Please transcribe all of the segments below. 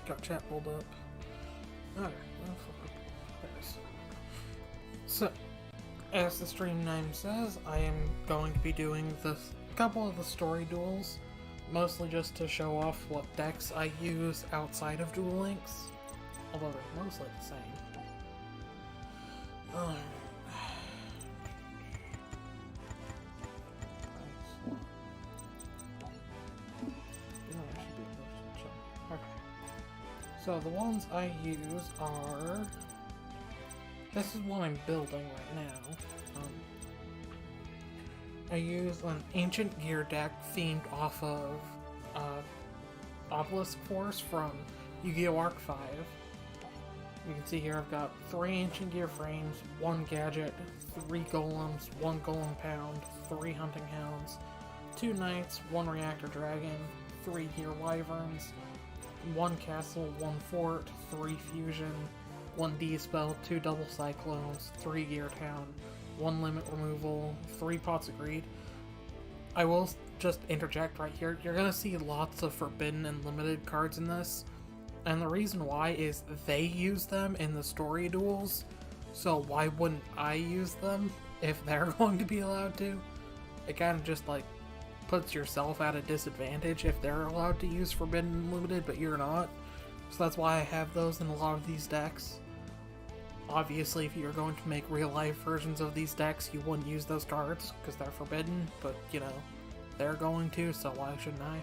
got chat pulled up. Alright, well, there's. So, as the stream name says, I am going to be doing a couple of the story duels, mostly just to show off what decks I use outside of Duel Links, although they're mostly the same. So the ones I use are... This is one I'm building right now. I use an Ancient Gear deck themed off of Obelisk Force from Yu-Gi-Oh! Arc 5. You can see here I've got 3 Ancient Gear frames, 1 gadget, 3 golems, 1 golem pound, 3 hunting hounds, 2 knights, 1 reactor dragon, 3 gear wyverns, 1 castle, 1 fort, 3 fusion, 1 D-spell, 2 double cyclones, 3 gear town, 1 limit removal, 3 pots of greed. I will just interject right here, you're gonna see lots of forbidden and limited cards in this, and the reason why is they use them in the story duels, so why wouldn't I use them if they're going to be allowed to? It kind of just like puts yourself at a disadvantage if they're allowed to use forbidden and limited but you're not. So that's why I have those in a lot of these decks. Obviously, if you're going to make real-life versions of these decks, you wouldn't use those cards, because they're forbidden, but, you know, they're going to, so why shouldn't I?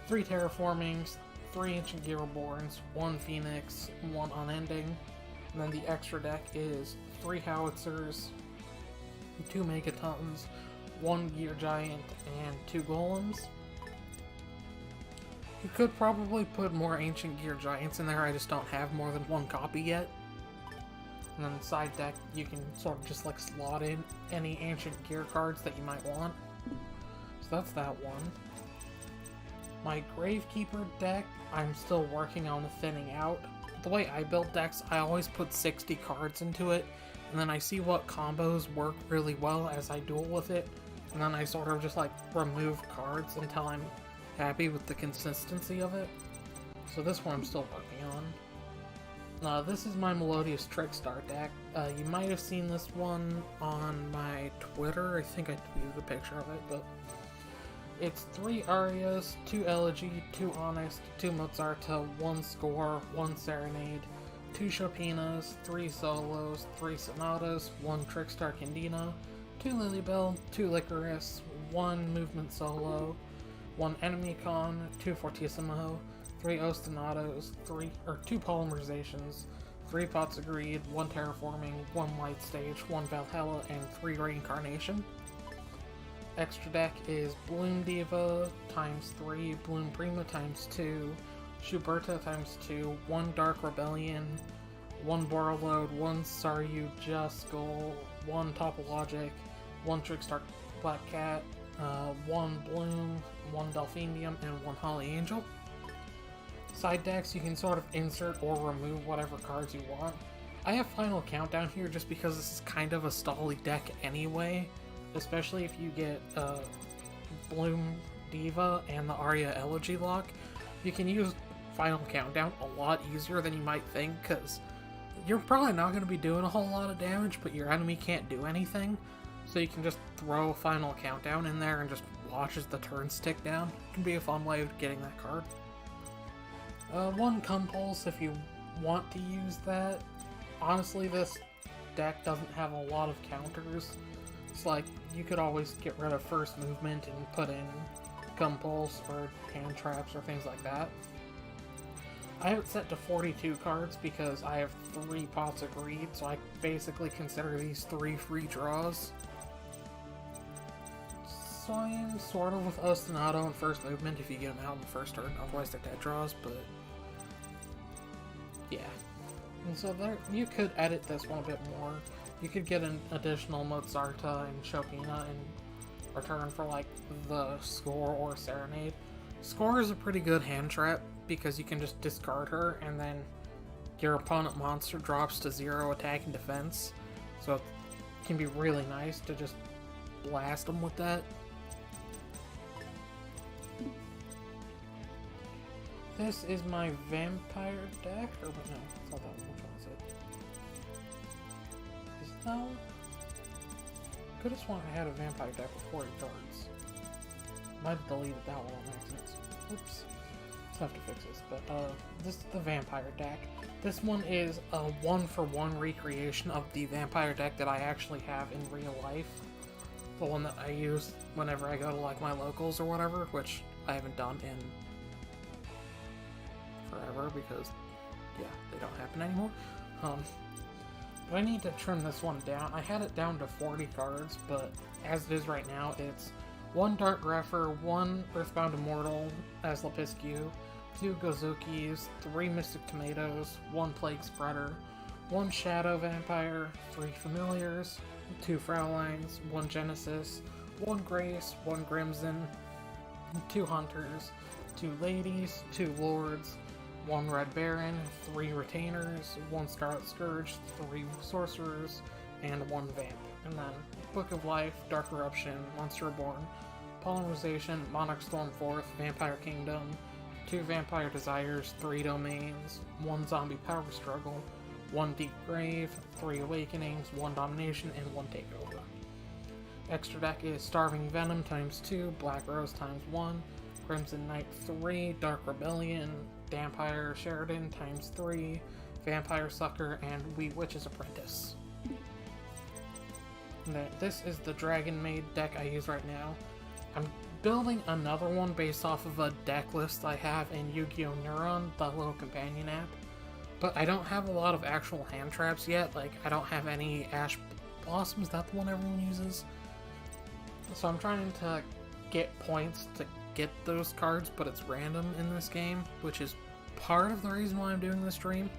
3 Terraformings, 3 Ancient Gear Reborns, 1 Phoenix, 1 Unending, and then the extra deck is 3 Howitzers, 2 Megatons, 1 Gear Giant, and 2 Golems. You could probably put more Ancient Gear Giants in there, I just don't have more than 1 copy yet. And then the side deck, you can sort of just like slot in any Ancient Gear cards that you might want. So that's that one. My Gravekeeper deck, I'm still working on thinning out. The way I build decks, I always put 60 cards into it, and then I see what combos work really well as I duel with it, and then I sort of just like remove cards until I'm happy with the consistency of it. So this one I'm still working on. This is my Melodious Trickstar deck. You might have seen this one on my Twitter. I think I tweeted a picture of it, but it's 3 Arias, 2 Elegy, 2 Honest, 2 Mozarta, 1 Score, 1 Serenade, 2 Chopinas, 3 Solos, 3 Sonatas, 1 Trickstar Candina, 2 Lilybell, 2 Licorice, 1 Movement Solo, 1 Enemy Con, 2 Fortissimo, 3 Ostinatos, 2 Polymerizations, 3 Pots of Greed, 1 Terraforming, 1 Light Stage, 1 Valhalla, and 3 Reincarnation. Extra deck is Bloom Diva times 3, Bloom Prima times 2, Schuberta times 2, 1 Dark Rebellion, 1 Borreload, 1 Saryu Juskull, 1 Topologic, 1 Trickstar Black Cat, 1 Bloom, 1 Delphinium, and 1 Holly Angel. Side decks, you can sort of insert or remove whatever cards you want. I have Final Countdown here just because this is kind of a stally deck anyway, especially if you get Bloom Diva and the Arya Elegy lock. You can use Final Countdown a lot easier than you might think, because you're probably not going to be doing a whole lot of damage, but your enemy can't do anything. So you can just throw Final Countdown in there and just watch as the turns tick down. It can be a fun way of getting that card. 1 Compulse if you want to use that. Honestly, this deck doesn't have a lot of counters. It's like, you could always get rid of first movement and put in Compulse or hand traps or things like that. I have it set to 42 cards because I have 3 Pots of Greed, so I basically consider these 3 free draws. So I am sort of with Ostinato and first movement if you get them out in the first turn, otherwise they're dead draws, but yeah. And so there, you could edit this one a bit more. You could get an additional Mozarta and Chopina in return for like the Score or Serenade. Score is a pretty good hand trap because you can just discard her and then your opponent monster drops to 0 attack and defense. So it can be really nice to just blast them with that. This is my vampire deck, or wait, no, it's not that one. Which one is it? Is it that one? Could have sworn I had a vampire deck with 40 cards. Might have deleted that one on accident. Oops. I'll have to fix this, but this is the vampire deck. This one is a one-for-one recreation of the vampire deck that I actually have in real life. The one that I use whenever I go to like my locals or whatever, which I haven't done in forever because, yeah, they don't happen anymore. But I need to trim this one down. I had it down to 40 cards, but as it is right now, it's 1 Dark Grepher, 1 Earthbound Immortal as Lepiscu, 2 Gozukis, 3 Mystic Tomatoes, 1 Plague Spreader, 1 Shadow Vampire, 3 Familiars, 2 Fraulines, 1 Genesis, 1 Grace, 1 Grimson, 2 Hunters, 2 Ladies, 2 Lords, 1 Red Baron, 3 Retainers, 1 Scarlet Scourge, 3 Sorcerers, and 1 Vamp. And then Book of Life, Dark Eruption, Monster Reborn, Polymerization, Monarch Stormforth, Vampire Kingdom, 2 Vampire Desires, 3 Domains, 1 Zombie Power Struggle, 1 Deep Grave, 3 Awakenings, 1 Domination, and 1 Takeover. Extra deck is Starving Venom times 2, Black Rose times 1, Crimson Knight 3, Dark Rebellion, Vampire Sheridan times 3, Vampire Sucker, and Wheat Witch's Apprentice. This is the Dragon Maid deck I use right now. I'm building another one based off of a deck list I have in Yu-Gi-Oh! Neuron, the little companion app. But I don't have a lot of actual hand traps yet. Like, I don't have any Ash Blossom. Is that the one everyone uses? So I'm trying to get points to get those cards, but it's random in this game, which is part of the reason why I'm doing this stream.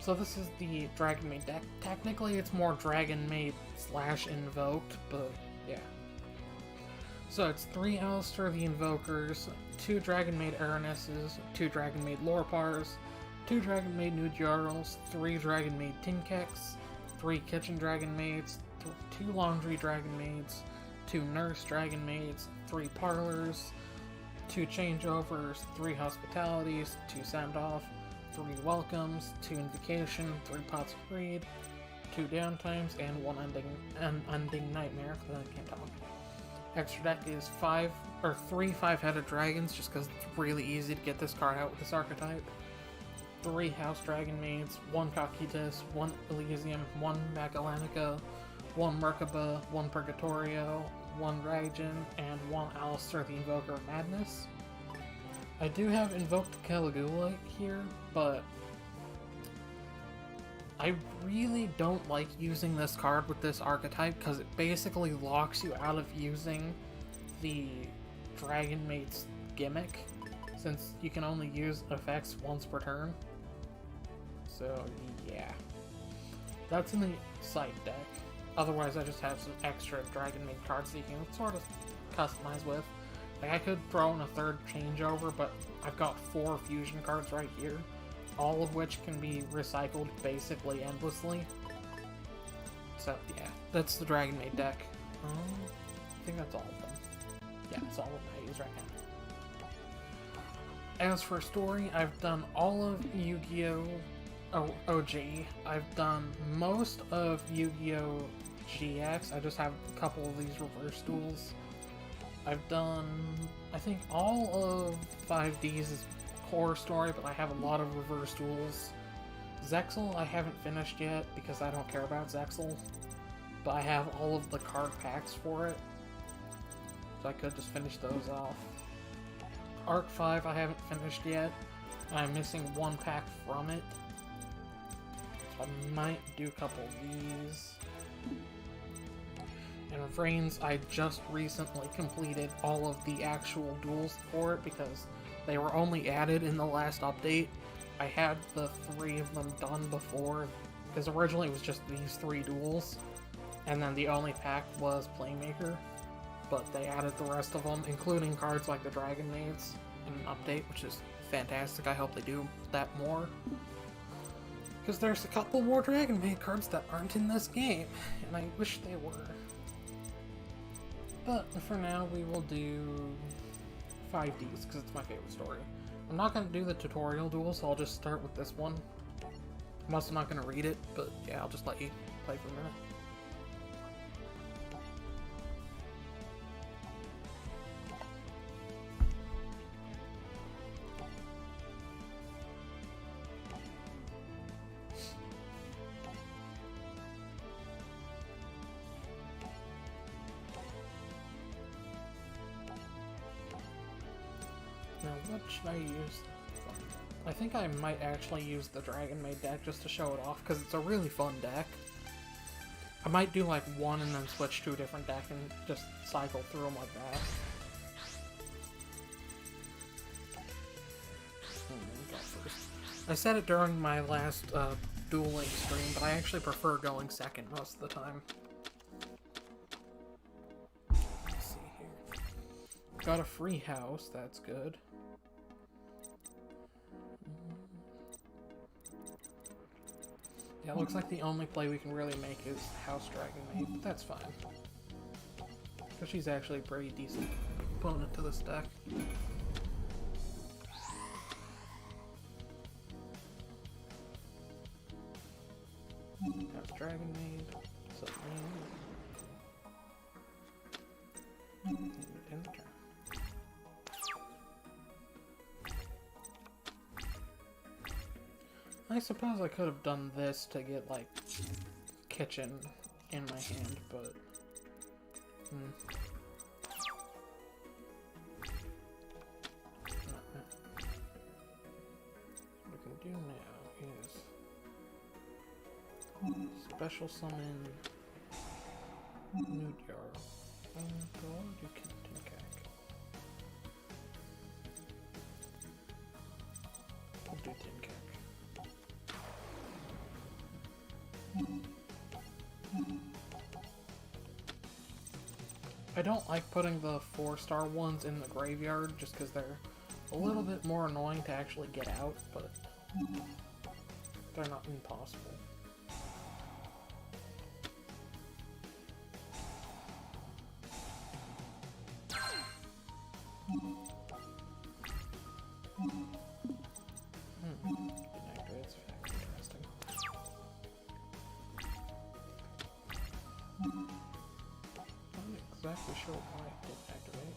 So this is the Dragon Maid deck. Technically, it's more Dragon Maid / Invoked, but yeah. So it's 3 Alistair the Invokers, 2 Dragon Maid Aranesses, 2 Dragon Maid Lorpars, 2 Dragon Maid Nujars, 3 Dragon Maid Tinkeks, 3 Kitchen Dragon Maids, 2 Laundry Dragon Maids, 2 Nurse Dragon Maids, 3 Parlors, 2 Changeovers, 3 Hospitalities, 2 Send-Off, 3 Welcomes, 2 Invocation, 3 Pots of Greed, 2 Downtimes, and 1 Unending Nightmare, because I can't talk. Extra deck is 3 5-headed dragons, just because it's really easy to get this card out with this archetype. 3 House Dragon Maids, 1 Cocytus, 1 Elysium, 1 Magalanica, 1 Merkaba, 1 Purgatorio, 1 Raijin, and 1 Alistair the Invoker of Madness. I do have Invoked Caligula here, but I really don't like using this card with this archetype because it basically locks you out of using the Dragon Maid's gimmick, since you can only use effects once per turn. So yeah, that's in the side deck. Otherwise, I just have some extra Dragon Maid cards that you can sort of customize with. Like, I could throw in a 3rd changeover, but I've got 4 fusion cards right here, all of which can be recycled basically endlessly. So yeah, that's the Dragon Maid deck. I think that's all of them. Yeah, that's all of them I use right now. As for story, I've done all of Yu-Gi-Oh! OG. I've done most of Yu-Gi-Oh! GX. I just have a couple of these reverse duels. I've done, I think, all of 5D's core story, but I have a lot of reverse duels. Zexal I haven't finished yet because I don't care about Zexal, but I have all of the card packs for it, so I could just finish those off. Arc 5 I haven't finished yet. I'm missing 1 pack from it, so I might do a couple of these. And Vrains, I just recently completed all of the actual duels for it because they were only added in the last update. I had the 3 of them done before, because originally it was just these 3 duels, and then the only pack was Playmaker, but they added the rest of them, including cards like the Dragon Maids, in an update, which is fantastic. I hope they do that more, because there's a couple more Dragon Maid cards that aren't in this game, and I wish they were. But for now, we will do 5Ds, because it's my favorite story. I'm not going to do the tutorial duel, so I'll just start with this one. I'm also not going to read it, but yeah, I'll just let you play for a minute. Now, what should I use? I think I might actually use the Dragon Maid deck just to show it off, because it's a really fun deck. I might do like one and then switch to a different deck and just cycle through them like that. Go first. I said it during my last dueling stream, but I actually prefer going second most of the time. Let's see here. Got a free house, that's good. Yeah, it looks like the only play we can really make is House Dragon Maid, but that's fine. Because she's actually a pretty decent opponent to this deck. House Dragon Maid. What's up, man? End the turn. I suppose I could have done this to get, like, Kitchen in my hand, but... What we can do now is... Special summon... Yugioh. Go do Tinkak. We'll do Tinkak. I don't like putting the 4-star ones in the graveyard just because they're a little bit more annoying to actually get out, but they're not impossible. Inactivates effect. Interesting. Not exactly sure why it didn't activate.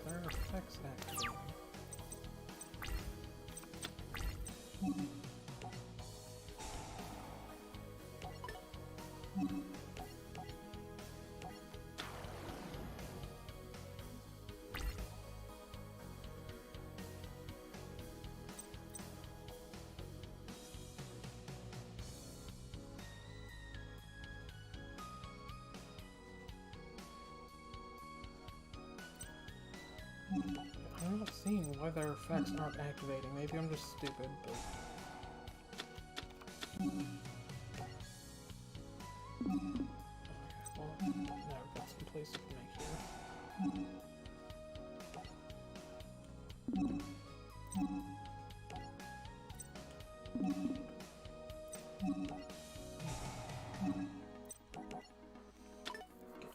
Their effects activating. I'm not seeing why their effects aren't activating. Maybe I'm just stupid, but... Okay, well, now we've got some places to make here.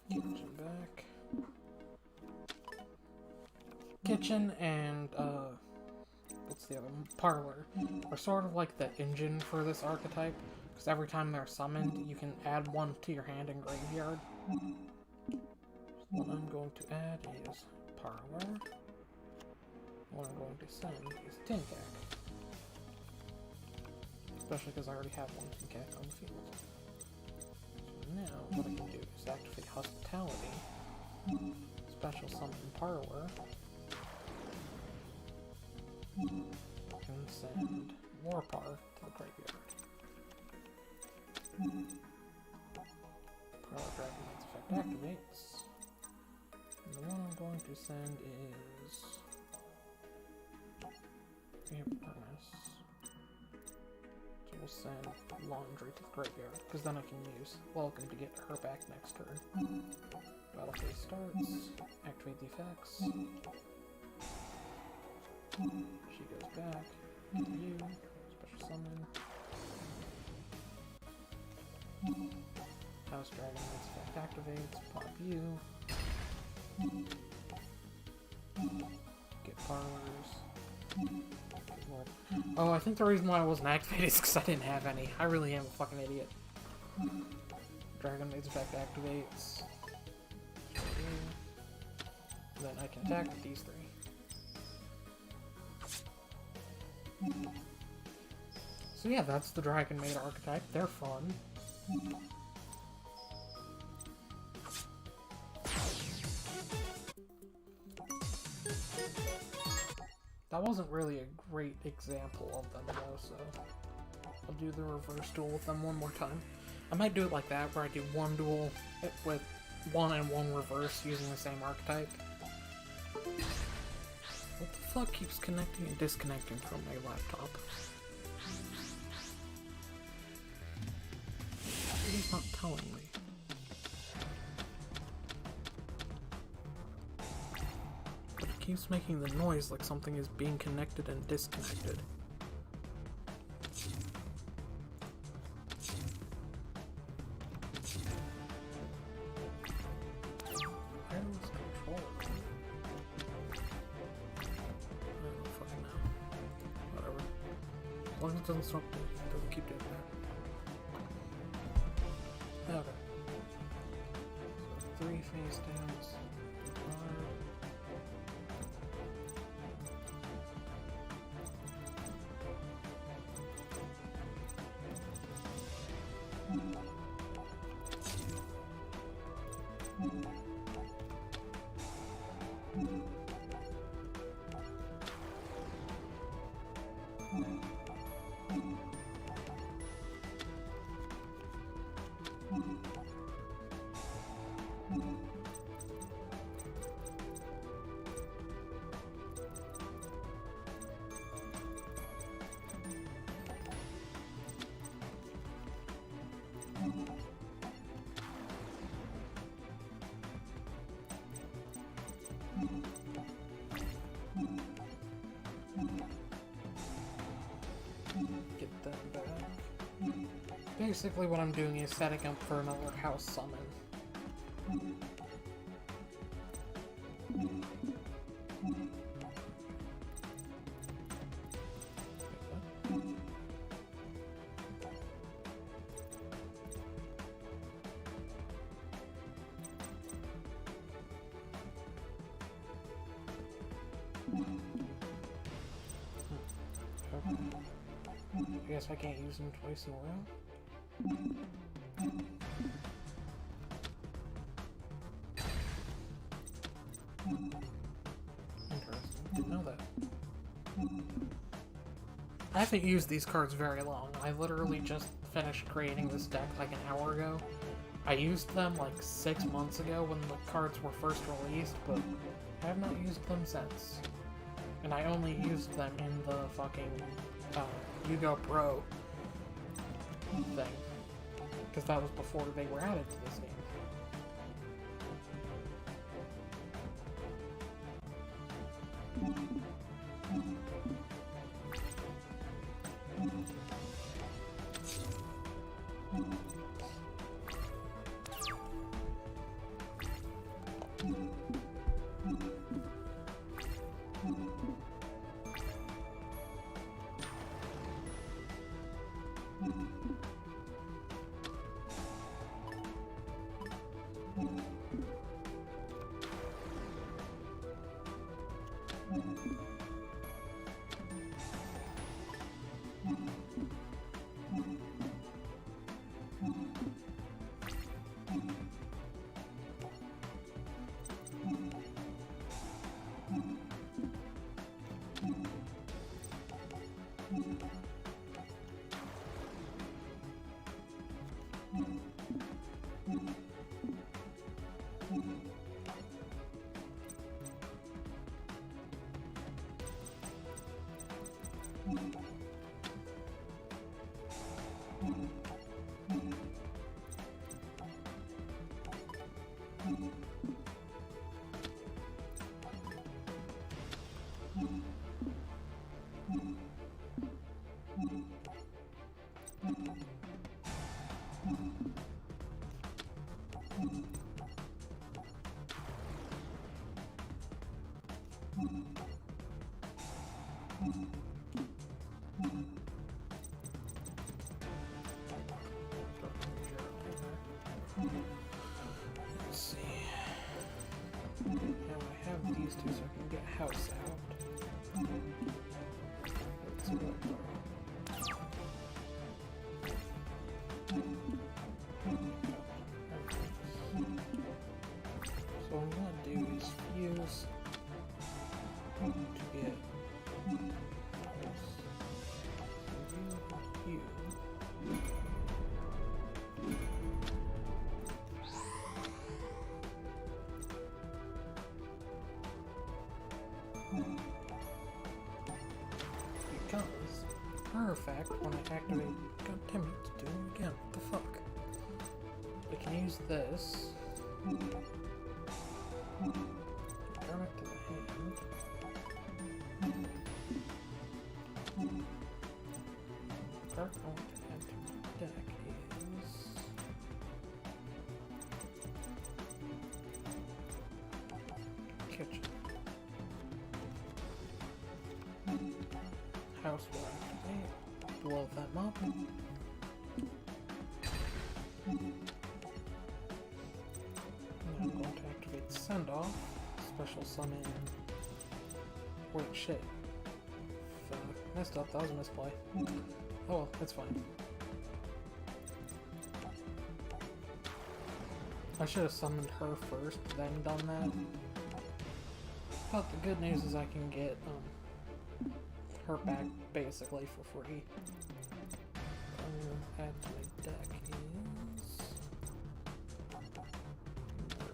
Get Kitchen back. Kitchen and, what's the other one? Parlor are sort of like the engine for this archetype, because every time they're summoned, you can add one to your hand in graveyard. So what I'm going to add is Parlor. What I'm going to send is Tinkak. Especially because I already have one Tinkak on the field. So now, what I can do is activate Hospitality, special summon Parlor, and send Warpar to the graveyard. Parlor Dragon Maid's effect activates. And the one I'm going to send is Furnace. Duels and Laundry to the graveyard, because then I can use Welcome to get her back next turn. Battle phase starts, activate the effects. She goes back to you, special summon. House Dragon Knight's effect activates, pop you. Get parlors. Oh, I think the reason why I wasn't activated is because I didn't have any. I really am a fucking idiot. Dragon Knight's effect activates. Then I can attack with these three. So yeah, that's the Dragon Maid archetype. They're fun. That wasn't really a great example of them though, so I'll do the reverse duel with them one more time. I might do it like that, where I do one duel with one and one reverse using the same archetype. What the fuck keeps connecting and disconnecting from my laptop? He's not telling me. But it keeps making the noise like something is being connected and disconnected. As long as it doesn't stop, it doesn't keep doing that. Okay. So 3 face downs. Get them back. Basically what I'm doing is setting up for another house summon. I guess I can't use them twice in a row. Interesting. Didn't know that. I haven't used these cards very long. I literally just finished creating this deck like an hour ago. I used them like 6 months ago when the cards were first released, but I have not used them since. And I only used them in the fucking Yugioh Pro thing. Because that was before they were added to this game. Let's see. Now I have these two so I can get house out. Let's see what I got. So what I'm gonna do is fuse to get you. Because her effect when I activate, god damn it, it's doing it again. What the fuck? I can use this. Return it to the hand. Card I want to add to my deck is kitchen. House will activate. Blow them up. I'm going to activate send off. Special summon. Wait, shit. Fuck. Messed up. That was a misplay. Oh well, that's fine. I should have summoned her first, then done that. But the good news is I can get her back basically for free. Add to my deck is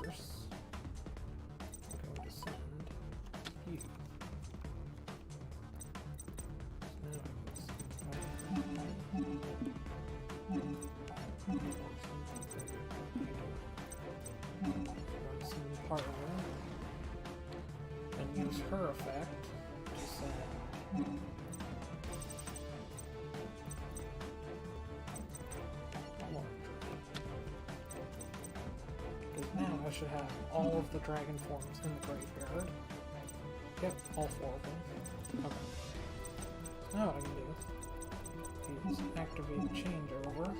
nurse. I'm going to send you. Partner and use her effect to send because now I should have all of the dragon forms in the graveyard. Yep, all 4 of them. Okay. So now what I can do is activate changeover.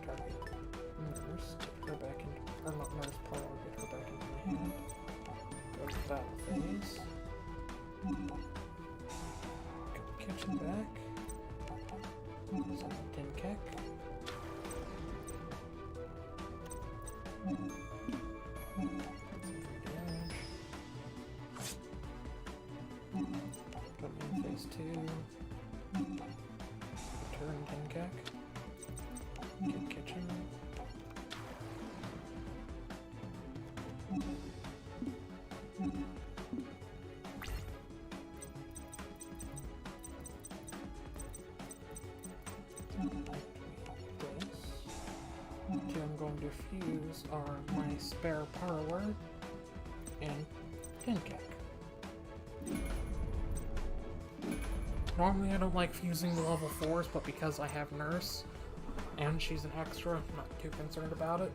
Target nurse, get her back into, or not nurse power, get her back into my hand. Go to battle phase. Go kitchen back. Summon Dinkek. Go in phase 2. Return Dinkek. Get kitchen. Two I'm going to fuse are my spare parlor and Dinkek. Normally I don't like fusing the level 4s, but because I have Nurse and she's an extra, I'm not too concerned about it.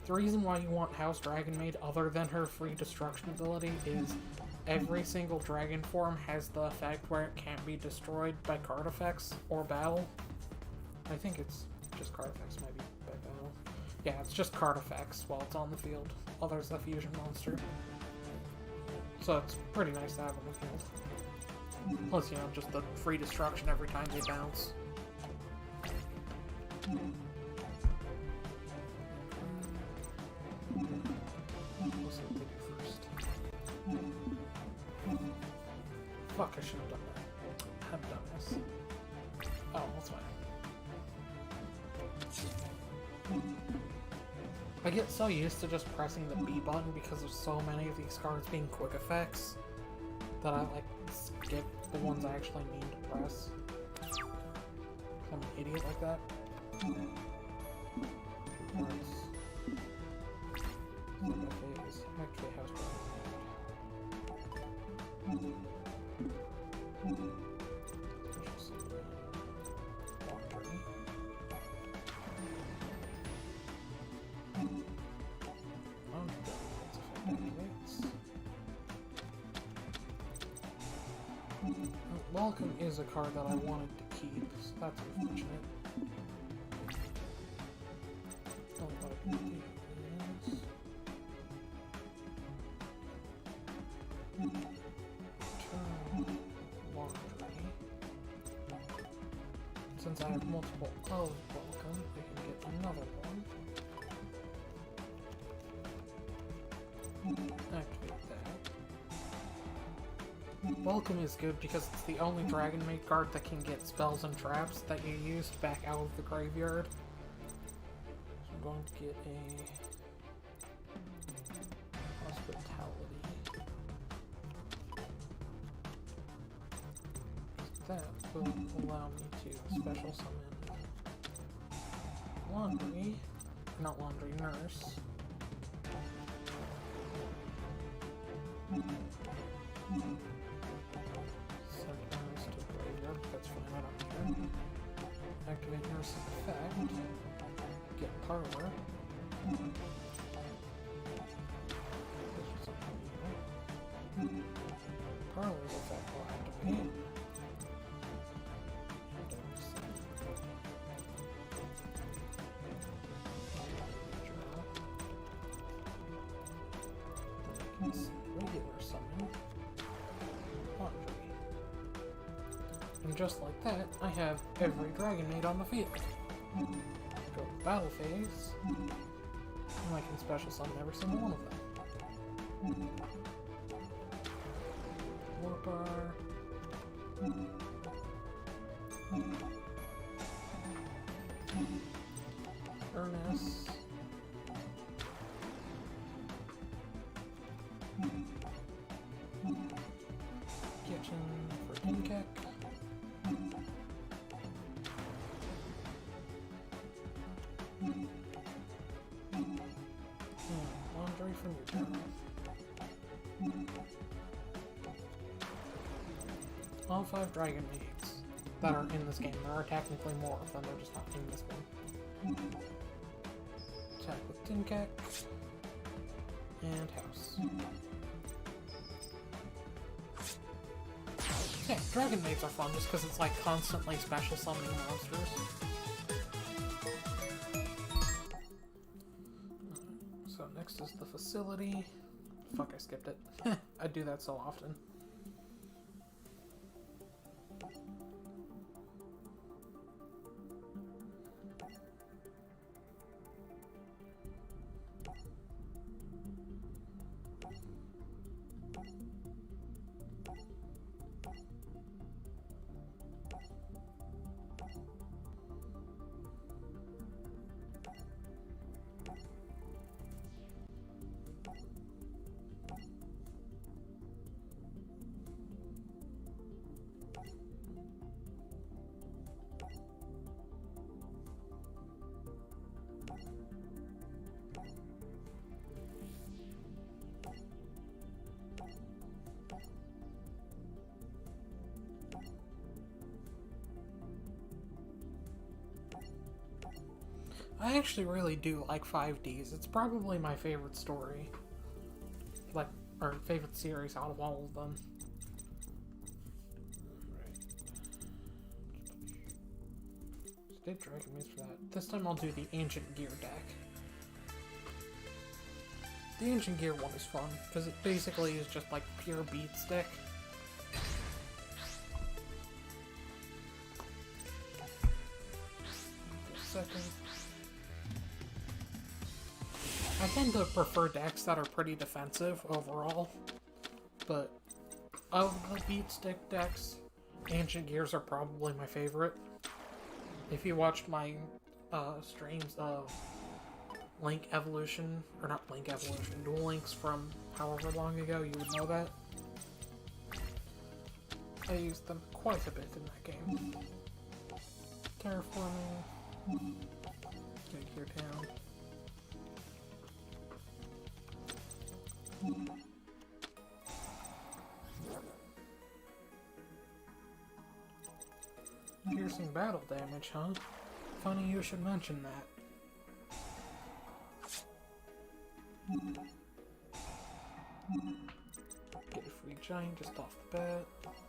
The reason why you want House Dragon Maid other than her free destruction ability is every single dragon form has the effect where it can't be destroyed by card effects or battle. I think it's just card effects, maybe by battle. Yeah, it's just card effects while it's on the field. There's a fusion monster. So it's pretty nice to have on the field. Plus, you know, just the free destruction every time they bounce. We'll see what they do first. Fuck, I should have done that. I haven't done this. Oh, that's fine. I get so used to just pressing the B button because there's so many of these cards being quick effects that I like skip the ones I actually need to press. I'm an idiot like that. Welcome is a card that I wanted to keep, so that's unfortunate. Don't know what it is. Return laundry. Since I have multiple of welcome, I can get another one. Activate that. Welcome is good because it's the only Dragon Maid card that can get spells and traps that you used back out of the graveyard. So I'm going to get a hospitality. That will allow me to special summon laundry, not laundry, nurse. Send nurse to graveyard, that's fine, I don't care. Activate nurse's effect. Get parlor. Parlor's effect will activate. Regular summon laundry. And just like that, I have every Dragon Maid on the field. Go to battle phase, and I can special summon every single one of them. Warpar. Ernest. Kitchen for Dinkek. Laundry for Yugioh. All 5 Dragon Maids that are in this game. There are technically more of them, they're just not in this one. Attack with Dinkek. And house. Yeah, Dragon Maids are fun just because it's like constantly special summoning monsters. So next is the facility. Fuck, I skipped it. I do that so often. I actually really do like 5Ds. It's probably my favorite story. Like, or favorite series out of all of them. Just did Dragon Maids for that. This time I'll do the Ancient Gear deck. The Ancient Gear one is fun, because it basically is just like pure beat stick. Second. I tend to prefer decks that are pretty defensive overall, but of the beat stick decks, Ancient Gears are probably my favorite. If you watched my streams of Link Evolution, or not Link Evolution, Duel Links from however long ago, you would know that. I used them quite a bit in that game. Terraforming. Get your town. Piercing battle damage, huh? Funny you should mention that. Get a free giant just off the bat.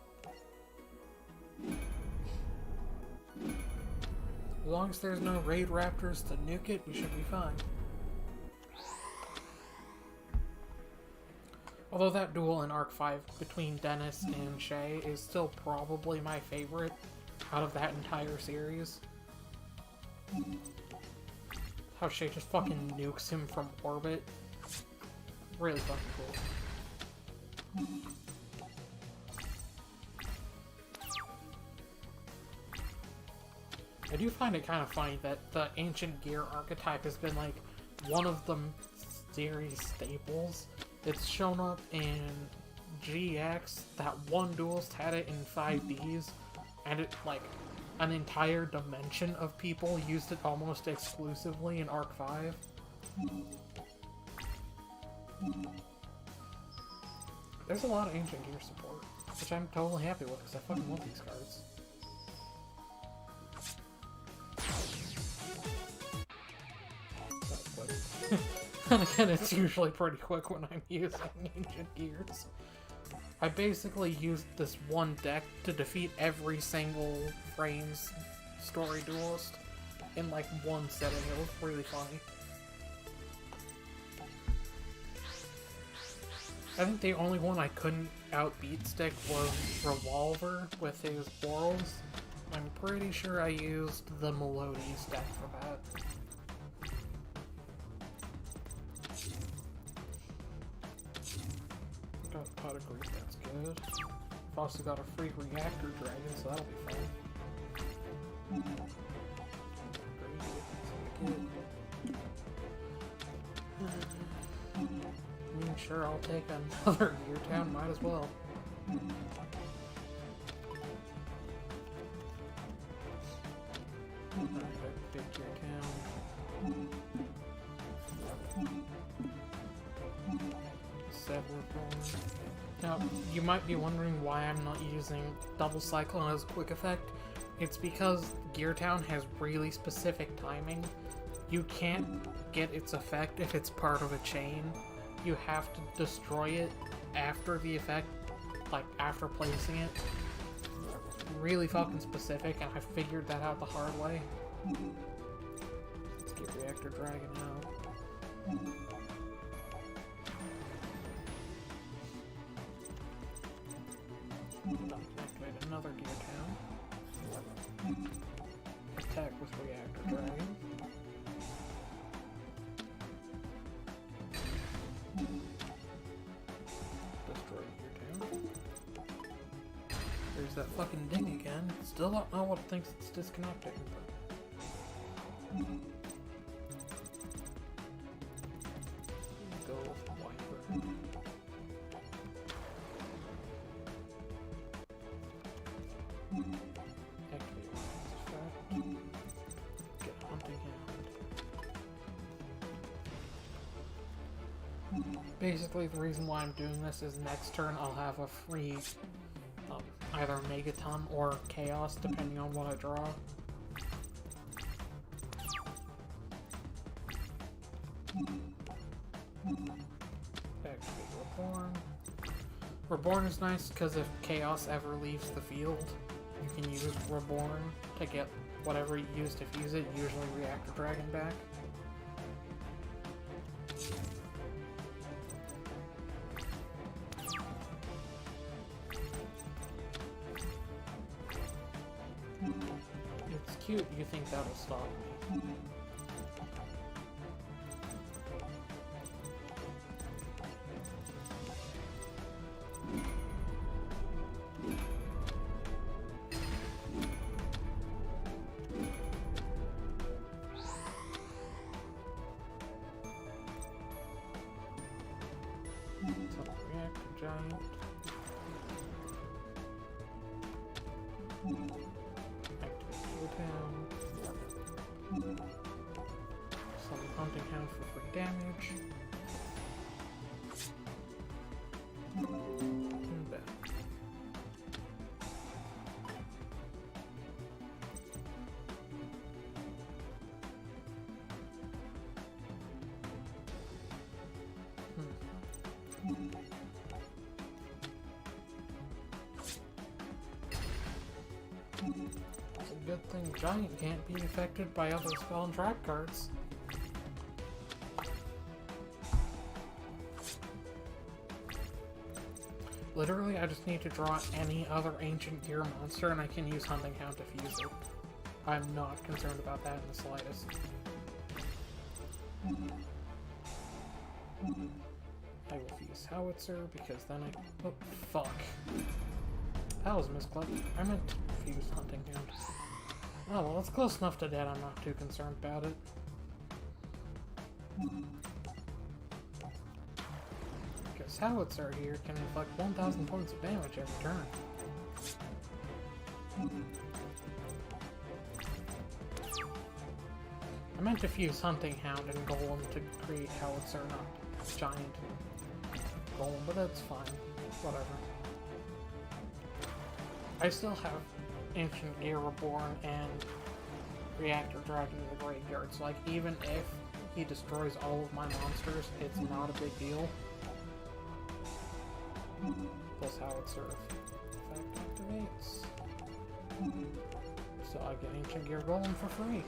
As long as there's no raid raptors to nuke it, we should be fine. Although that duel in Arc 5 between Dennis and Shay is still probably my favorite out of that entire series. How Shay just fucking nukes him from orbit. Really fucking cool. I do find it kind of funny that the Ancient Gear archetype has been like one of the series staples. It's shown up in GX, that one Duelist had it in 5Ds, and it, like, an entire dimension of people used it almost exclusively in Arc 5. There's a lot of Ancient Gear support, which I'm totally happy with, because I fucking love these cards. And again, it's usually pretty quick when I'm using Ancient Gears. I basically used this one deck to defeat every single Frames story duelist in like one setting. It was really funny. I think the only one I couldn't outbeat stick was Revolver with his Borals. I'm pretty sure I used the Melodies deck for that. Got a pot of grief, that's good. I've also got a free reactor dragon, so that'll be fun. Sure, I'll take another Gear Town, might as well. Alright, big Gear Town. Now, you might be wondering why I'm not using Double Cyclone as a quick effect. It's because Gear Town has really specific timing. You can't get its effect if it's part of a chain. You have to destroy it after the effect, like after placing it. Really fucking specific, and I figured that out the hard way. Let's get Reactor Dragon out. Activate another Gear Town. Attack with Reactor Dragon. Destroy Gear Town. There's that fucking ding again. Still don't know what it thinks it's disconnecting, but... Go with Wiper. Activate effect. Get Hunting Hound. Basically, the reason why I'm doing this is next turn I'll have a free either Megaton or Chaos, depending on what I draw. Activate Reborn. Reborn is nice because if Chaos ever leaves the field, you can use Reborn to get whatever you use to fuse it, usually Reactor Dragon back. It's cute, you think that'll stop me. Giant. Activate Gear Town. Summon Hunting Hound for free damage. And back. good thing Giant can't be affected by other spell and trap cards. Literally, I just need to draw any other Ancient Gear monster and I can use Hunting Hound to fuse it. I'm not concerned about that in the slightest. I will fuse Howitzer because then I... Oh, fuck. That was misclick. I meant to fuse Hunting Hound. Oh well, it's close enough to dead, I'm not too concerned about it. Because Howitzer here can inflict 1,000 points of damage every turn. I meant to fuse Hunting Hound and Golem to create Howitzer, not Giant Golem, but that's fine. Whatever. I still have Ancient Gear Reborn and Reactor Dragon in the graveyard, so like even if he destroys all of my monsters, it's not a big deal. Plus Howitzer effect activates. So I get Ancient Gear Golem for free.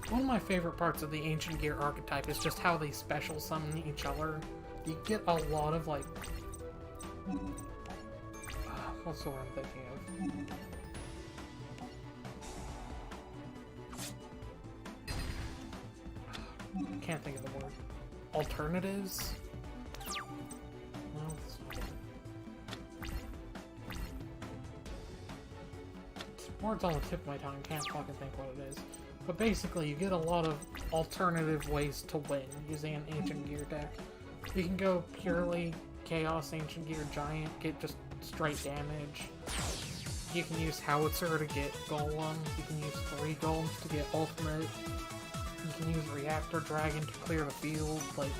One of my favorite parts of the Ancient Gear archetype is just how they special summon each other. You get a lot of, like... what's the word I'm thinking of? I can't think of the word. Alternatives? No, that's not it. Words on the tip of my tongue, can't fucking think what it is. But basically, you get a lot of alternative ways to win using an Ancient Gear deck. You can go purely Chaos Ancient Gear Giant, get just straight damage. You can use Howitzer to get Golem. You can use 3 Golems to get Ultimate. You can use Reactor Dragon to clear the field. Like,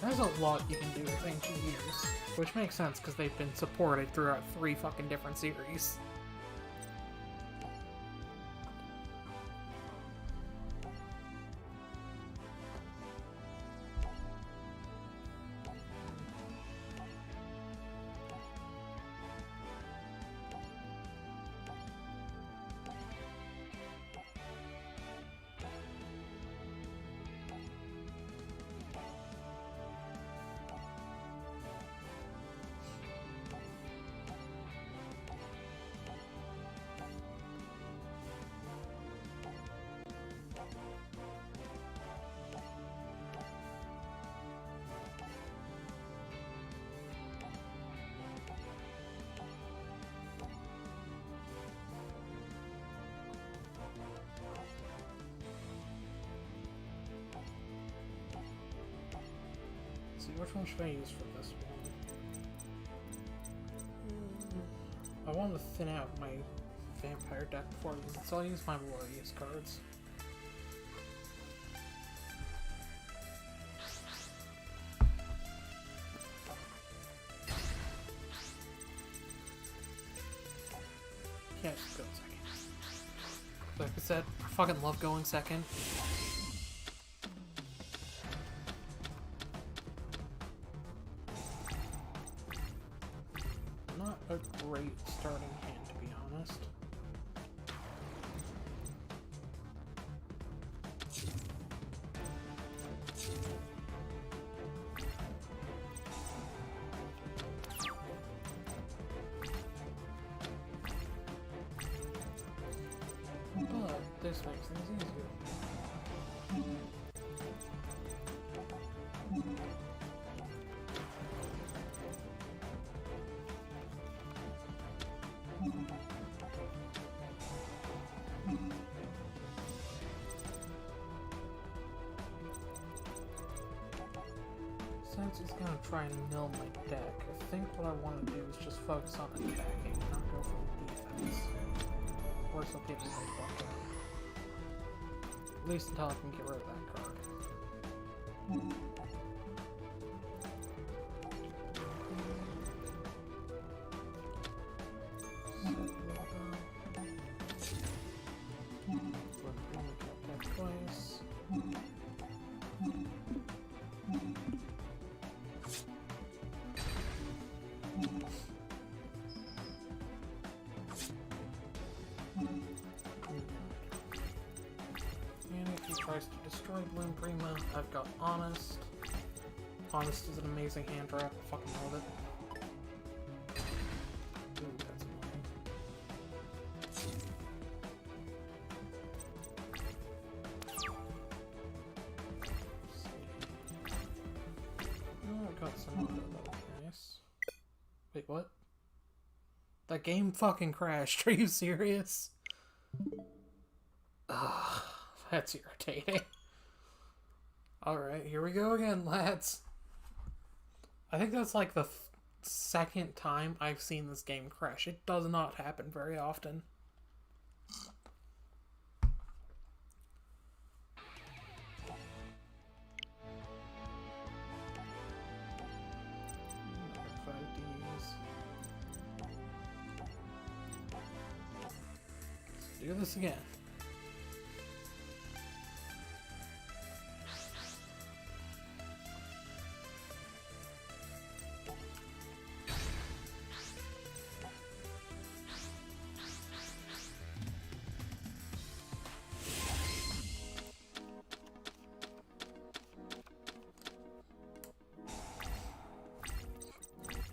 there's a lot you can do with Ancient Gears. Which makes sense, because they've been supported throughout 3 fucking different series. Which one should I use for this one? I want to thin out my vampire deck before I use it, so I'll use my Melodious cards. Yeah, just go second. Like I said, I fucking love going second. A great starting hand, to be honest. But this makes things easier. Since he's gonna try and mill my deck, I think what I want to do is just focus on attacking, not go for the defense. Or some people may fuck up. At least until I can get rid of that card. tries to destroy Bloom Prima. I've got Honest. Honest is an amazing hand trap. I fucking love it. Ooh, that's annoying. Oh, I got some of that. Nice. Wait, what? That game fucking crashed. Are you serious? Ugh, that's irritating. Alright, here we go again, lads. I think that's like the second time I've seen this game crash. It does not happen very often. Let's do this again.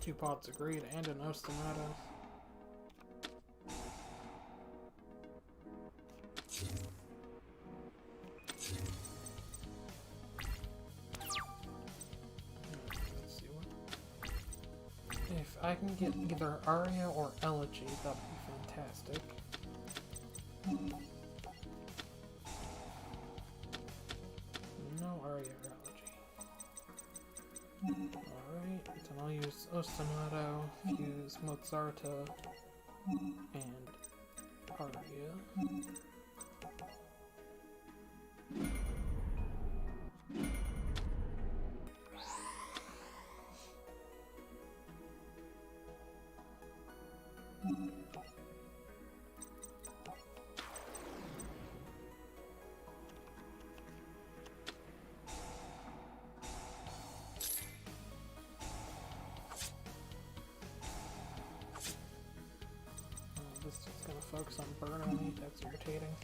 Two pots agreed and an Ostinado. Let's see what. If I can get either Aria or Elegy, that'd be fantastic. No Aria or Elegy. Alright, then I'll use Ostinato, use Mozarta, and Aria. This is gonna focus on burning me, that's irritating.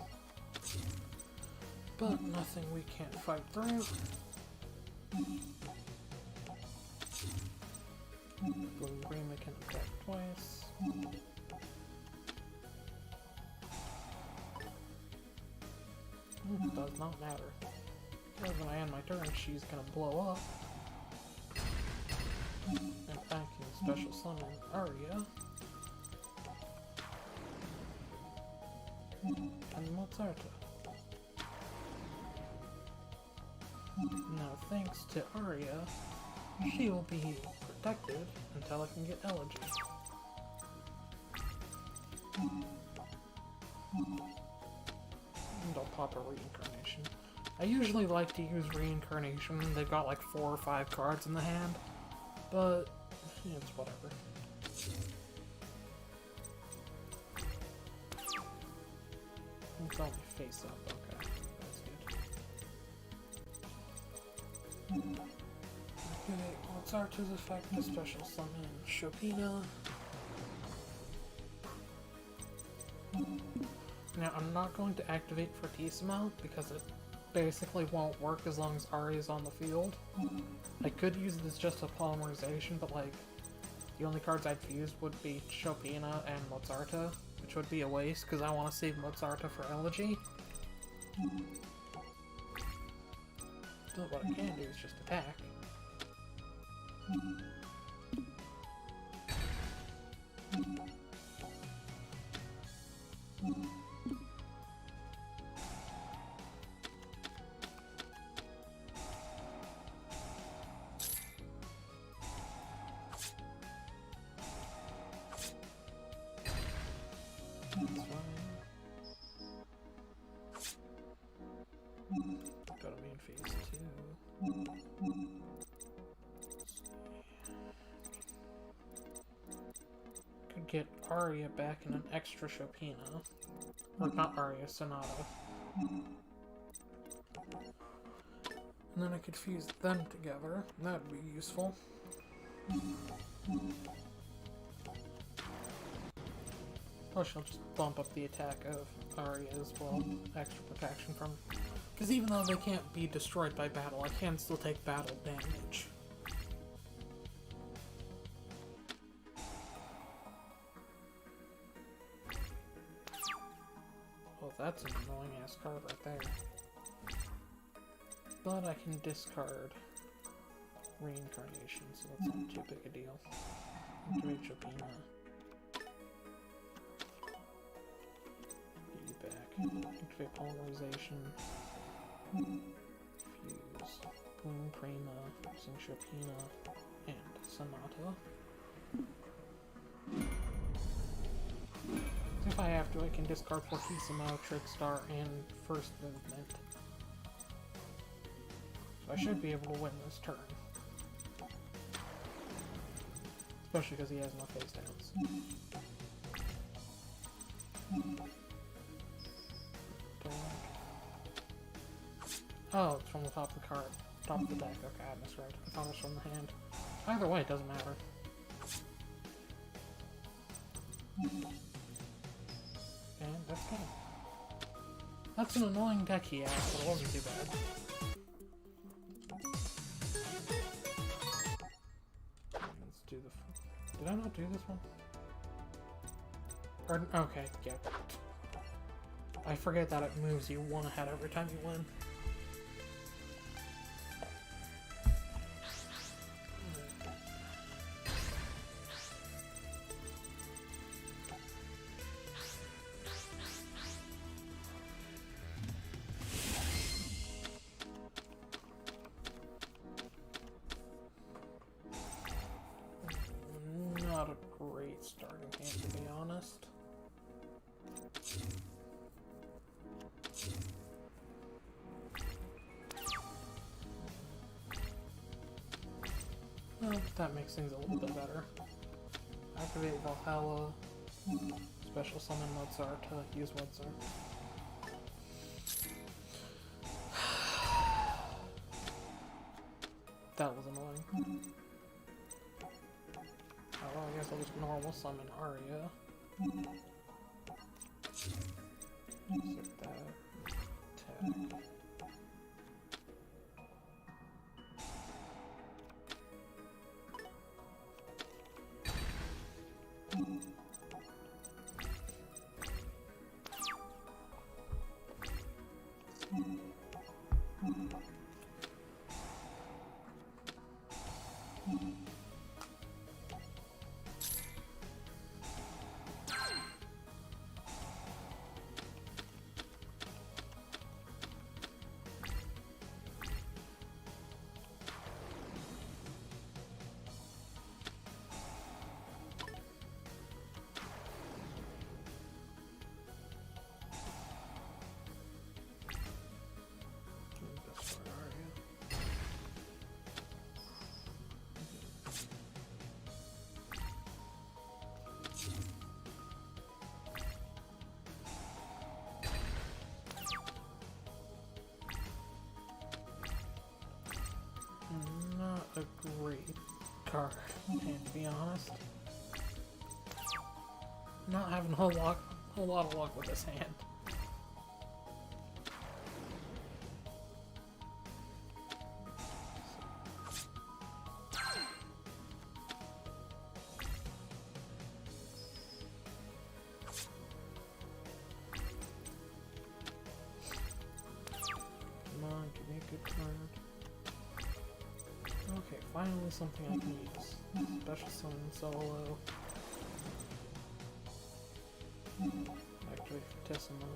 But nothing we can't fight through. Bloom Prima can attack twice. Does not matter. Because when I end my turn, she's gonna blow up. And I can special summon Aria. And Mozarta. Now, thanks to Aria, she will be protected until I can get Elegy. And I'll pop a Reincarnation. I usually like to use Reincarnation. They've got like 4 or 5 cards in the hand, but it's whatever. It's only face up, okay. That's good. Okay, Mozarta's effect to special summon Chopina. Now, I'm not going to activate Fortissimo because it basically won't work as long as Aria's on the field. I could use it as just a polymerization, but like, the only cards I'd fuse would be Chopina and Mozarta, which would be a waste because I want to save Mozarta for Elegy. So what I can do is just attack. Go to main phase 2. Could get Aria back in an extra Chopina. Or not Aria, Sonata. And then I could fuse them together. That would be useful. Oh, she'll just bump up the attack of Aria as well. Extra protection from Because even though they can't be destroyed by battle, I can still take battle damage. Oh, that's an annoying-ass card right there. But I can discard Reincarnation, so that's not too big a deal. Activate Chopina. Get you back. Activate Polymerization. Fuse. Boom Prima. Using Chopina. And Sonata. If I have to, I can discard Fortissimo, Trickstar, and First Movement. So I should be able to win this turn. Especially because he has no face downs. Oh, it's from the top of the card. Top of the deck. Okay, I misread. I thought it was from the hand. Either way, it doesn't matter. And that's good. That's an annoying deck he has, but it wasn't too bad. Let's do the... Did I not do this one? Or, okay, yeah. I forget that it moves you one ahead every time you win. Not a great starting hand, to be honest. Well, that makes things a little bit better. Activate Valhalla. Special summon Mozart to use Mozart. That was annoying. Oh, well, I guess I'll just normal summon Arya. Set that. Attack. Not a great card, and to be honest, not having a whole lot of luck with this hand. Come on, give me a good card. Okay, finally something I can use. Special summon solo. Activate Fortissimo.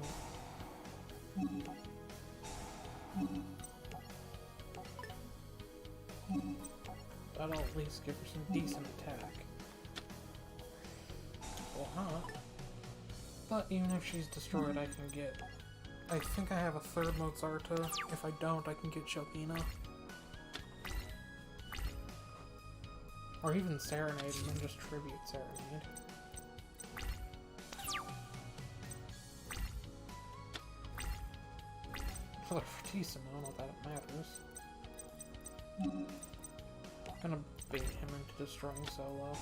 That'll at least give her some decent attack. Well, not. But even if she's destroyed, I can get... I think I have a third Mozarta. If I don't, I can get Chopina. Or even Serenade and then just tribute Serenade. For the Fortissimo, not that it matters. I'm gonna bait him into destroying solo.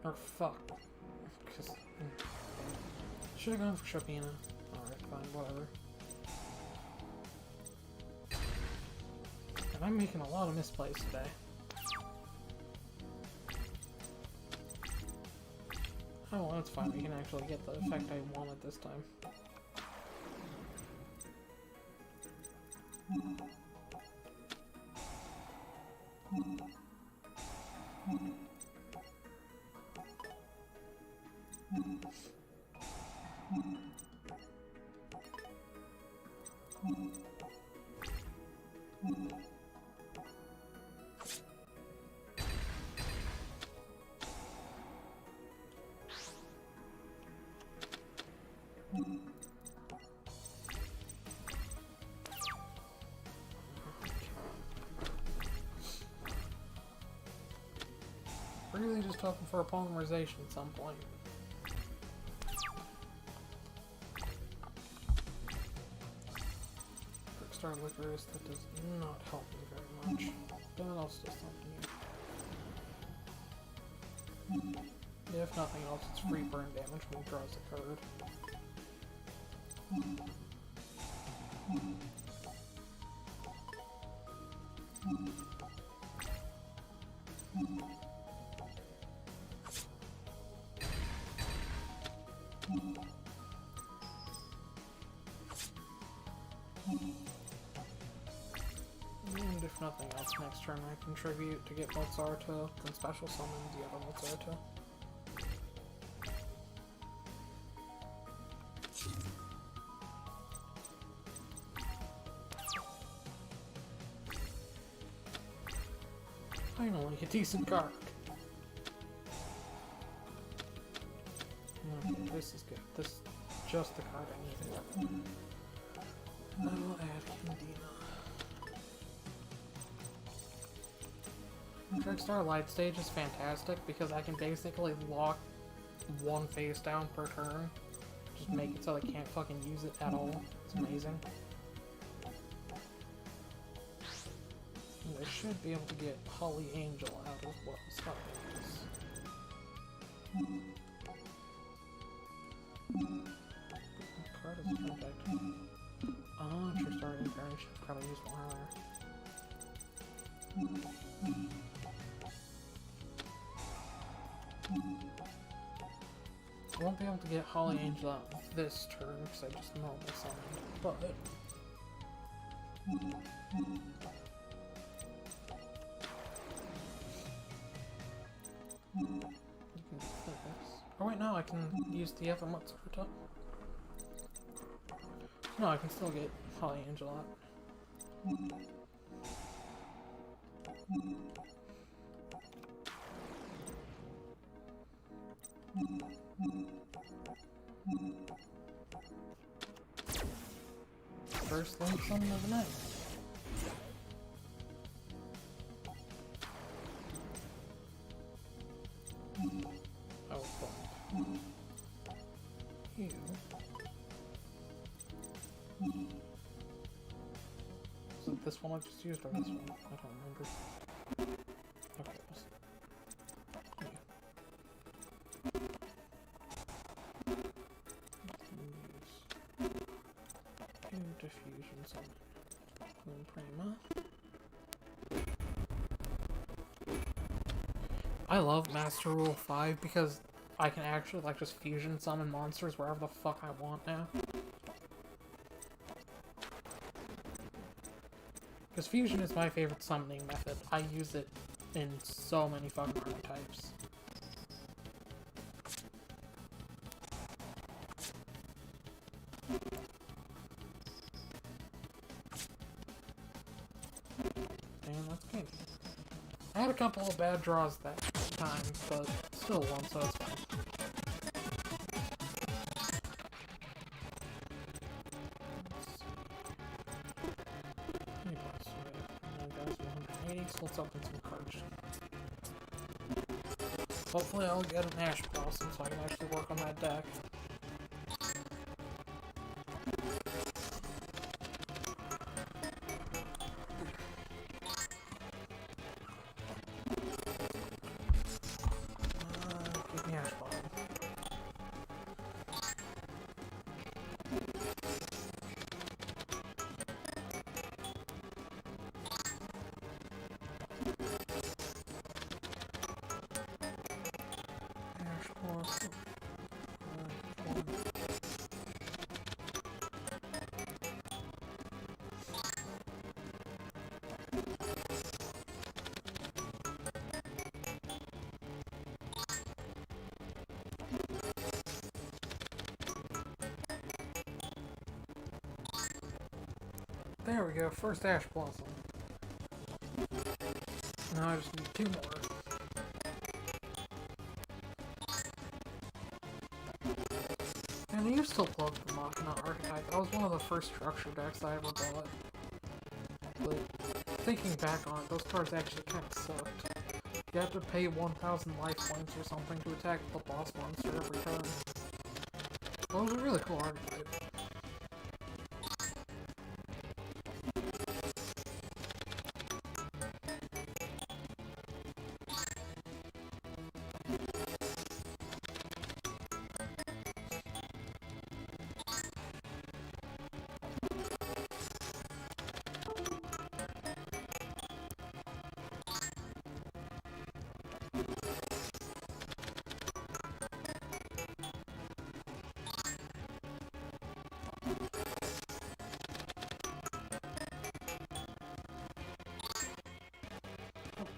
Or fuck. Should have gone for Chopina. Alright, fine, whatever. And I'm making a lot of misplays today. Oh, well, that's fine. We can actually get the effect I wanted this time. Really just hoping for a polymerization at some point. Quickstar Licorice, that does not help me very much. But it also does something new. If nothing else, it's free burn damage when he draws a card. And if nothing else, next turn I contribute to get Mozarto, then special summon the other Mozarto. Finally, a decent card. Okay, this is good. This is just the card I needed. I will add Candina. Trickstar Light Stage is fantastic because I can basically lock one face down per turn. Just make it so they can't fucking use it at all. It's amazing. And I should be able to get Holly Angel out as well. Stop this. What card is contact? Oh, Trickstar Incarnation. Probably used one earlier. I won't be able to get Holly Angel out this turn because I just normal summoned, but you can do this. Oh wait, no, I can use the other Mozarto. No, I can still get Holly Angel out. First Link summon of the night. Oh, fuck. Ew. Is it this one I just used or this one? I don't remember. Okay, let's... Diffusion summon. Moon Prima. I love Master Rule 5 because I can actually like just fusion summon monsters wherever the fuck I want now. Because fusion is my favorite summoning method. I use it in so many fucking archetypes. I had a couple of bad draws that time, but still won, so it's fine. So let's open some cards. Hopefully I'll get an Ash Blossom so I can actually work on that deck. There we go, first Ash Blossom. Now I just need 2 more. And I used to love the Machina archetype. That was one of the first structure decks I ever bought. But thinking back on it, those cards actually kind of sucked. You had to pay 1,000 life points or something to attack the boss monster every turn. Well, it was a really cool archetype.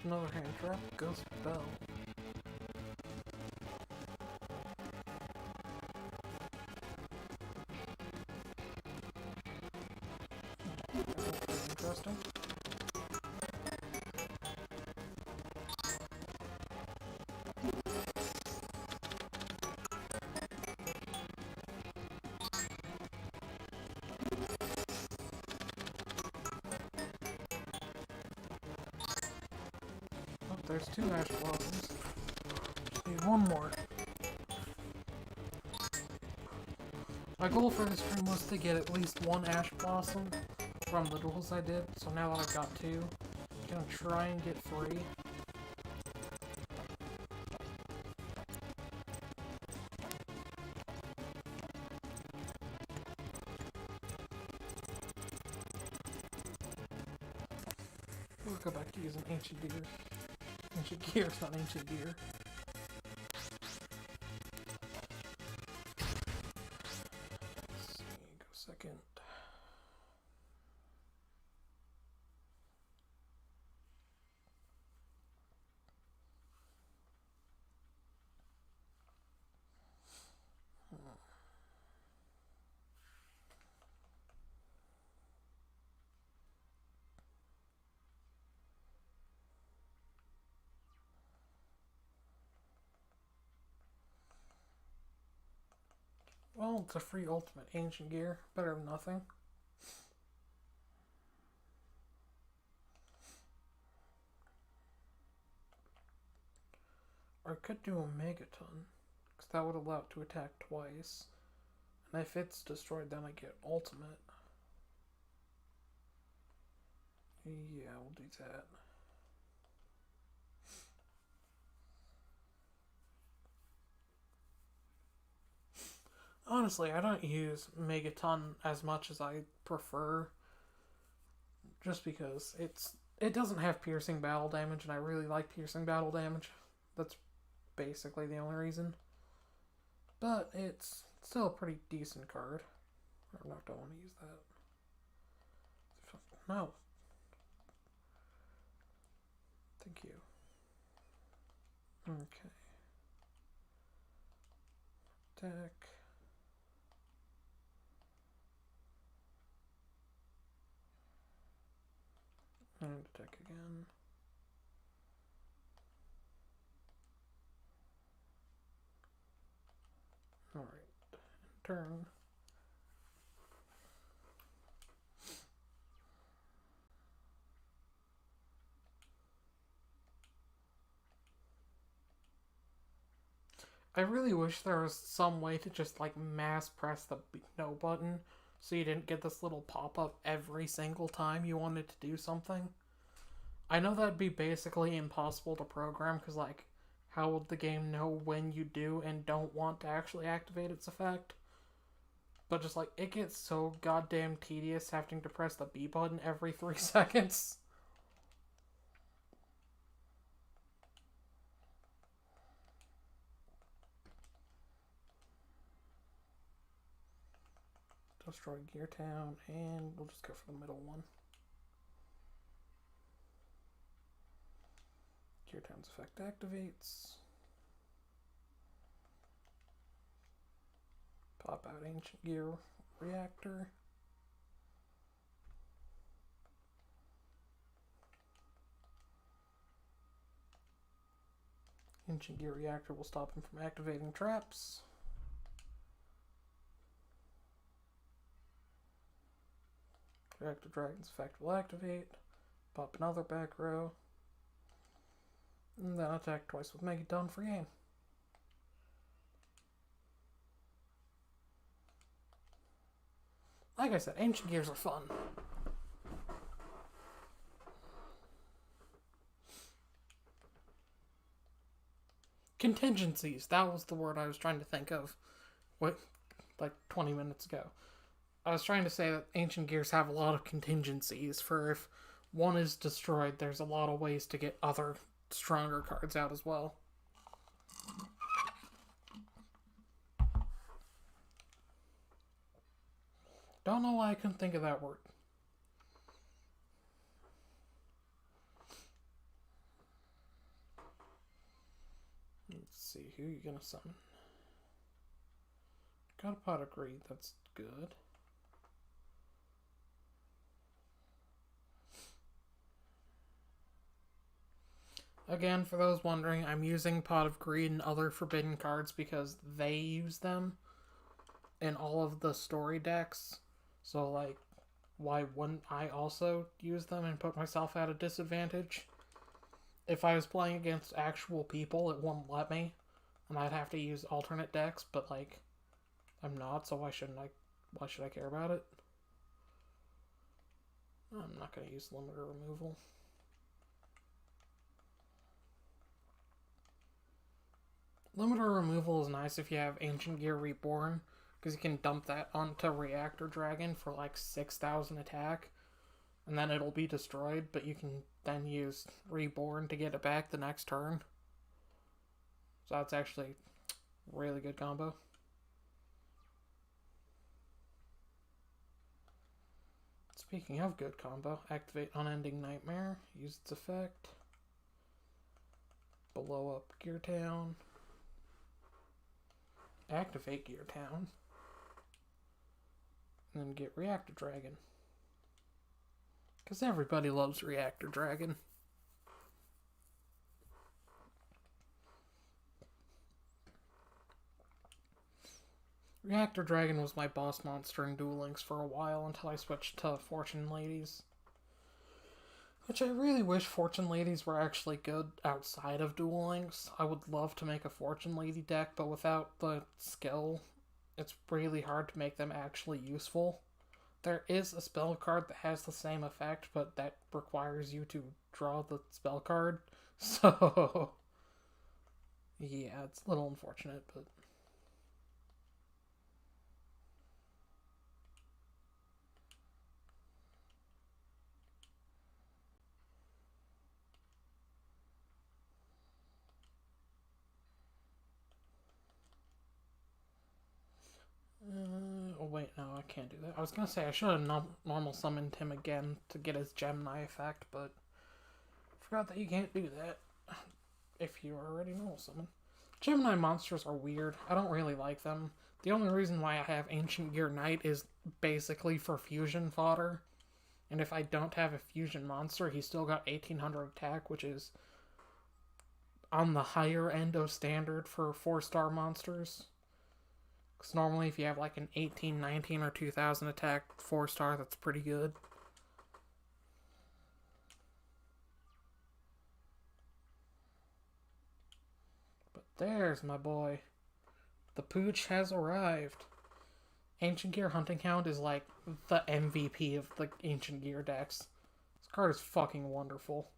Another hand trap, Ghost Bell. Interesting. There's 2 Ash Blossoms. Just need 1 more. My goal for this stream was to get at least 1 Ash Blossom from the duels I did, so now that I've got 2, I'm gonna try and get 3. We'll go back to using Ancient Gear. Ancient Gear, it's not Ancient Gear. Let's see, go second. Well, it's a free ultimate Ancient Gear. Better than nothing. Or I could do a Megaton, because that would allow it to attack twice. And if it's destroyed, then I get ultimate. Yeah, we'll do that. Honestly, I don't use Megaton as much as I prefer, just because it doesn't have piercing battle damage, and I really like piercing battle damage. That's basically the only reason. But it's still a pretty decent card. I don't want to use that. No. Thank you. Okay. Attack. And attack again. Alright. Turn. I really wish there was some way to just like mass press the no button so you didn't get this little pop-up every single time you wanted to do something. I know that'd be basically impossible to program, because like, how would the game know when you do and don't want to actually activate its effect? But just like, it gets so goddamn tedious having to press the B button every 3 seconds. destroy Gear Town, and we'll just go for the middle one. Gear Town's effect activates. Pop out Ancient Gear Reactor. Ancient Gear Reactor will stop him from activating traps. Reactor Dragon's effect will activate. Pop another back row. And then attack twice with Megaton for game. Like I said, Ancient Gears are fun. Contingencies. That was the word I was trying to think of. What, like 20 minutes ago. I was trying to say that Ancient Gears have a lot of contingencies for if one is destroyed, there's a lot of ways to get other stronger cards out as well. Don't know why I couldn't think of that word. Let's see, who are you gonna summon? Got a Pot of Greed, that's good. Again, for those wondering, I'm using Pot of Greed and other forbidden cards because they use them in all of the story decks. So, like, why wouldn't I also use them and put myself at a disadvantage? If I was playing against actual people, it wouldn't let me, and I'd have to use alternate decks, but, like, I'm not, so why should I care about it? I'm not going to use limiter removal. Limiter removal is nice if you have Ancient Gear Reborn, because you can dump that onto Reactor Dragon for like 6,000 attack, and then it'll be destroyed, but you can then use Reborn to get it back the next turn. So that's actually a really good combo. Speaking of good combo, activate Unending Nightmare, use its effect, blow up Gear Town, activate Gear Town, and then get Reactor Dragon. Because everybody loves Reactor Dragon. Reactor Dragon was my boss monster in Duel Links for a while until I switched to Fortune Ladies. Which I really wish Fortune Ladies were actually good outside of Duel Links. I would love to make a Fortune Lady deck, but without the skill, it's really hard to make them actually useful. There is a spell card that has the same effect, but that requires you to draw the spell card. So, yeah, it's a little unfortunate, but... oh wait, no, I can't do that. I was gonna say I should have normal summoned him again to get his Gemini effect, but I forgot that you can't do that if you already normal summon. Gemini monsters are weird. I don't really like them. The only reason why I have Ancient Gear Knight is basically for fusion fodder. And if I don't have a fusion monster, he's still got 1800 attack, which is on the higher end of standard for 4-star monsters. Because normally if you have like an 18, 19, or 2000 attack 4-star, that's pretty good. But there's my boy. The pooch has arrived. Ancient Gear Hunting Hound is like the MVP of the Ancient Gear decks. This card is fucking wonderful.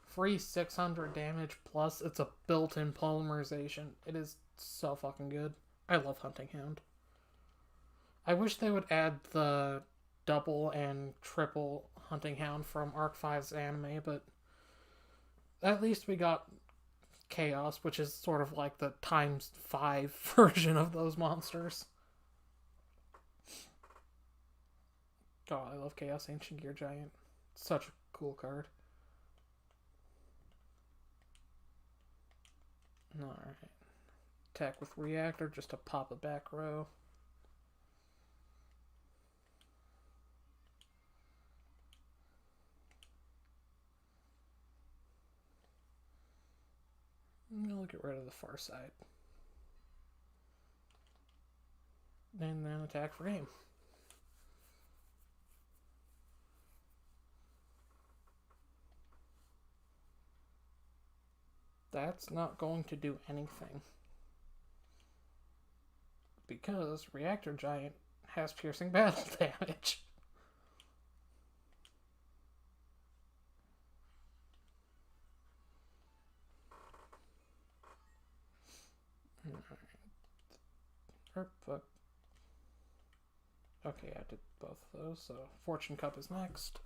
Free 600 damage, plus it's a built-in polymerization. It is so fucking good. I love Hunting Hound. I wish they would add the double and triple Hunting Hound from Arc 5's anime, but at least we got Chaos, which is sort of like the ×5 version of those monsters. Oh, I love Chaos Ancient Gear Giant. Such a cool card. Alright. Attack with Reactor just to pop a back row. We'll get rid of the far side. And then attack for game. That's not going to do anything. Because Reactor Giant has piercing battle damage. Alright. Okay, I did both of those, so Fortune Cup is next.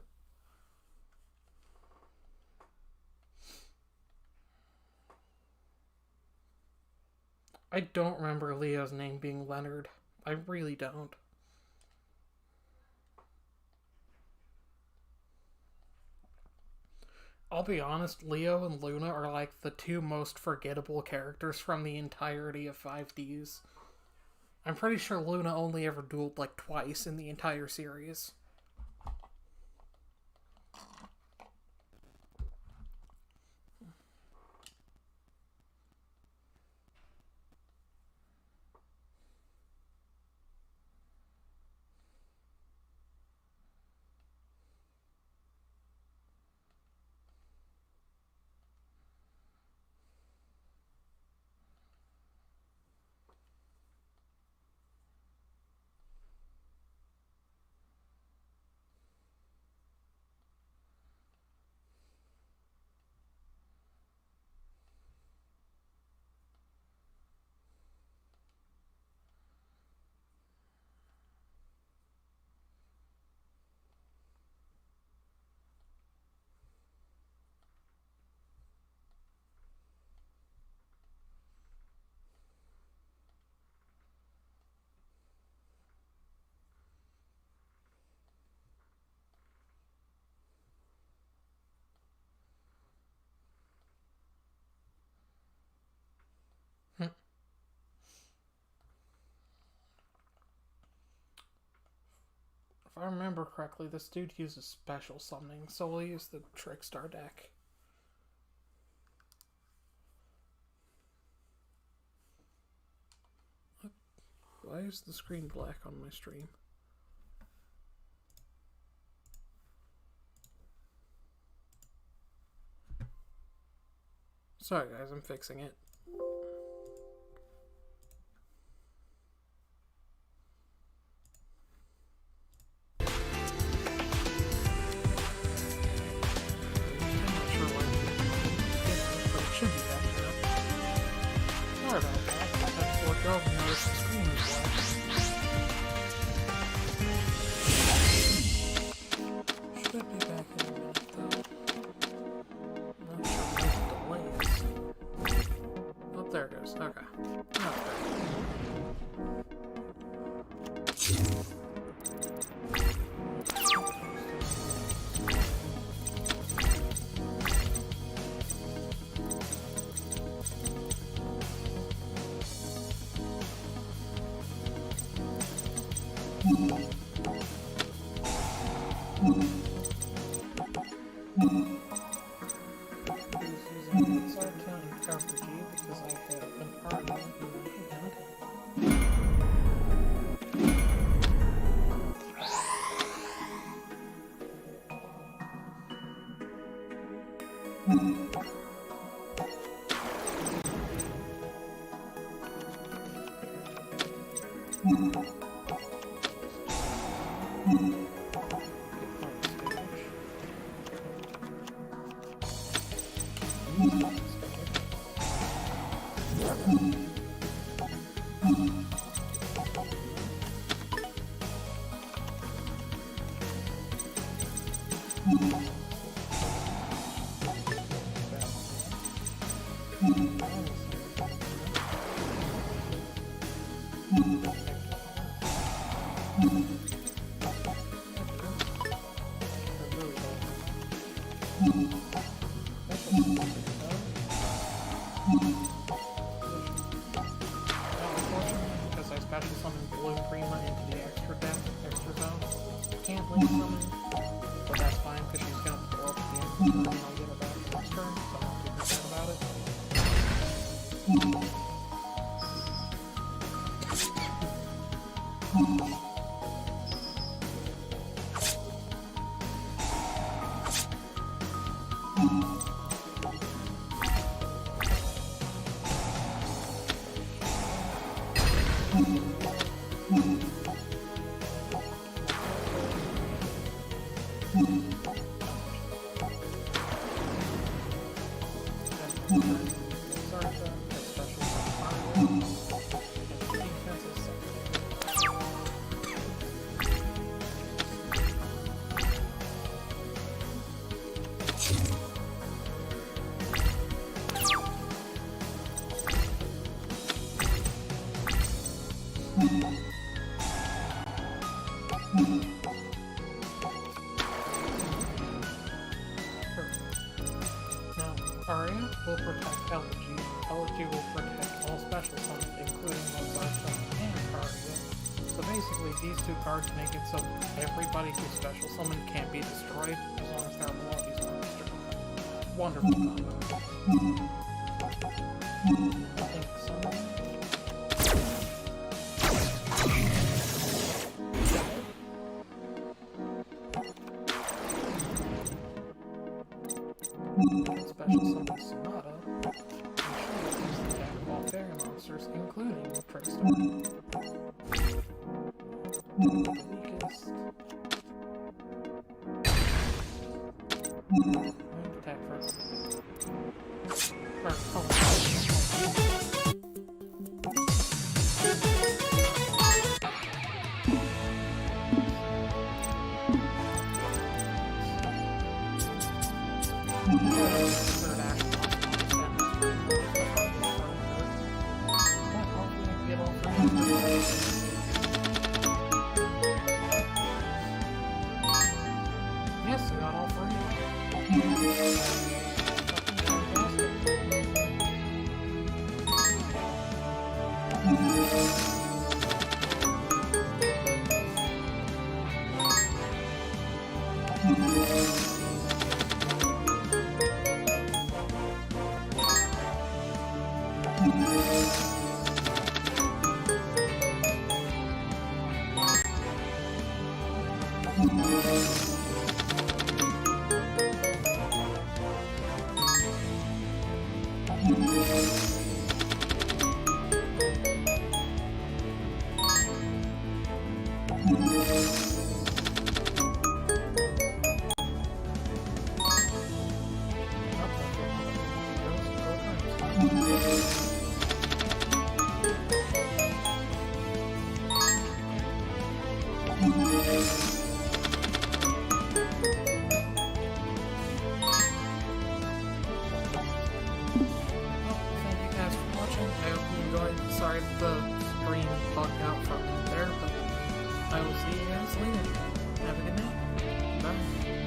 I don't remember Leo's name being Leonard. I really don't. I'll be honest, Leo and Luna are like the two most forgettable characters from the entirety of 5Ds. I'm pretty sure Luna only ever dueled like twice in the entire series. If I remember correctly, this dude uses special summoning, so we'll use the Trickstar deck. Why is the screen black on my stream? Sorry guys, I'm fixing it. Because I special summoned Blue Prima into the extra zone. Can't link summon, but that's fine because she's gonna blow up at the end of the turn and I'll get her back next turn, so I'm not too concerned about it. Will protect Elegy. Elegy will protect all special summons, including Mozart's and Karia. So basically, these two cards make it so everybody who's special summoned can't be destroyed as long as they're below these monsters. Wonderful combo. I think summon. Special summon Sonata, and she will use the deck of all fairy monsters, including Trickstar. The weakest. And attack first. Yes, I got all three. Sorry if the screen bugged out from there, but I will see you guys later. Have a good night. Bye.